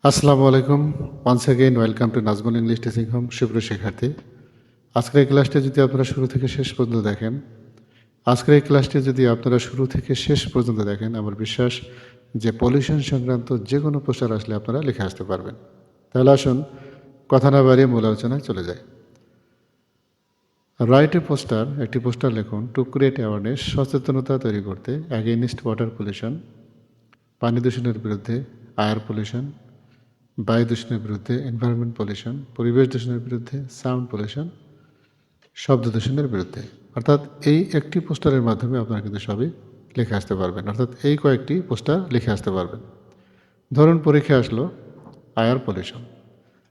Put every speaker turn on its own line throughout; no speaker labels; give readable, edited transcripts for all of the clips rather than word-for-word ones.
আসসালামু আলাইকুম। Once again welcome to Najmul English teaching home. সুপ্রিয় শিক্ষার্থী, আজকের এই ক্লাসটি যদি আপনারা শুরু থেকে শেষ পর্যন্ত দেখেন আমার বিশ্বাস যে পলিউশন সংক্রান্ত যে কোনো পোস্টার আসলে আপনারা লিখে আসতে পারবেন। তাহলে আসুন কথা না বাড়িয়ে মূল আলোচনায় চলে যাই। রাইট এ পোস্টার, একটি পোস্টার লিখুন টু ক্রিয়েট অ্যাওয়ারনেস, সচেতনতা তৈরি করতে অ্যাগেইনস্ট ওয়াটার পলিউশন, পানি দূষণের বিরুদ্ধে, এয়ার পলিউশন, বায়ু দূষণের বিরুদ্ধে, এনভায়রনমেন্ট পলিউশন, পরিবেশ দূষণের বিরুদ্ধে, সাউন্ড পলিউশন, শব্দ দূষণের বিরুদ্ধে। অর্থাৎ এই একটি পোস্টারের মাধ্যমে আপনারা কিন্তু সবই লিখে আসতে পারবেন, অর্থাৎ এই কয়েকটি পোস্টার লিখে আসতে পারবেন। ধরুন পরীক্ষা আসলো এয়ার পলিউশন,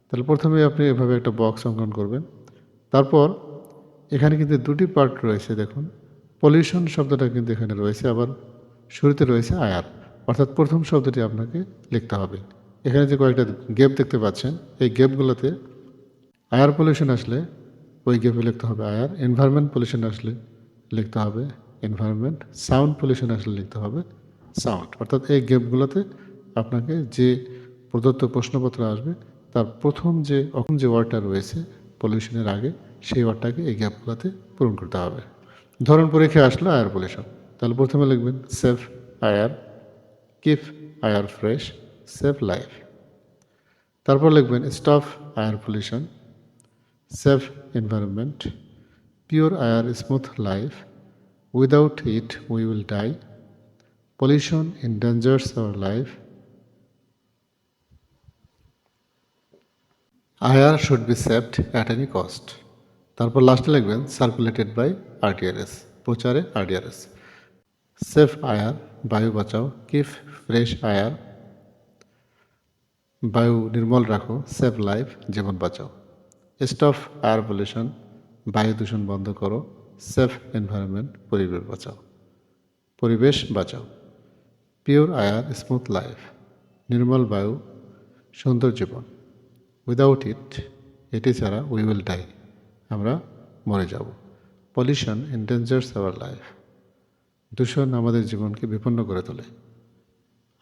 তাহলে প্রথমে আপনি এভাবে একটা বক্স অঙ্কন করবেন। তারপর এখানে কিন্তু দুটি পার্ট রয়েছে, দেখুন পলিউশন শব্দটা কিন্তু এখানে রয়েছে, আবার শুরুতে রয়েছে আয়ার, অর্থাৎ প্রথম শব্দটি আপনাকে লিখতে হবে। এখানে যে কয়েকটা গ্যাপ দেখতে পাচ্ছেন, এই গ্যাপগুলোতে এয়ার পলিউশন আসলে ওই গ্যাপে লিখতে হবে আয়ার, এনভায়রনমেন্ট পলিউশন আসলে লিখতে হবে এনভায়রনমেন্ট, সাউন্ড পলিউশন আসলে লিখতে হবে সাউন্ড। অর্থাৎ এই গ্যাপগুলোতে আপনাকে যে প্রদত্ত প্রশ্নপত্র আসবে তার প্রথম যে ওয়ার্ডটা রয়েছে পলিউশনের আগে, সেই ওয়ার্ডটাকে এই গ্যাপগুলোতে পূরণ করতে হবে। ধরুন পরীক্ষায় আসলো এয়ার পলিউশন, তাহলে প্রথমে লিখবেন save air, keep air fresh, save life. তারপর লিখবেন stop air pollution, save environment, pure air smooth life, without it we will die, pollution endangers our life, air should be saved at any cost. তারপর লাস্টে লিখবেন circulated by আরটিআরএস, প্রচারে আরটিআরএস। Save air, বায়ু বাঁচাও, keep fresh air, বায়ু নির্মল রাখো, save life, জীবন বাঁচাও। Stop air pollution, বায়ু দূষণ বন্ধ করো, সেভ এনভায়রনমেন্ট, পরিবেশ বাঁচাও। পিওর এয়ার স্মুথ লাইফ, নির্মল বায়ু, সুন্দর জীবন। উইদাউট ইট, এটি ছাড়া উই উইল ডাই, আমরা মরে যাব। পলিউশন এন্ডেঞ্জার্স আওয়ার লাইফ, দূষণ আমাদের জীবনকে বিপন্ন করে তোলে।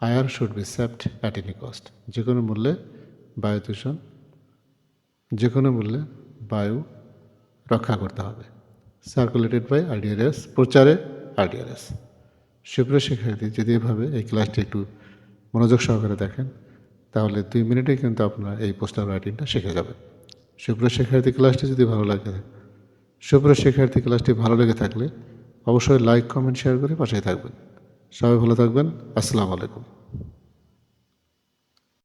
Air should be saved at any cost, যে কোনো মূল্যে বায়ু দূষণ, যে কোনো মূল্যে বায়ু রক্ষা করতে হবে। সার্কুলেটেড বাই আরডিআরএস, প্রচারে আরডিআরএস। সুপ্রিয় শিক্ষার্থী, যদি এভাবে এই ক্লাসটি একটু মনোযোগ সহকারে দেখেন, তাহলে 2 মিনিটেই কিন্তু আপনারা এই পোস্টার রাইটিংটা শিখে যাবেন। সুপ্রিয় শিক্ষার্থী, ক্লাসটি ভালো লেগে থাকলে অবশ্যই লাইক, কমেন্ট, শেয়ার করে পাশেই থাকবেন। সবাই ভালো থাকবেন। আসসালামু আলাইকুম।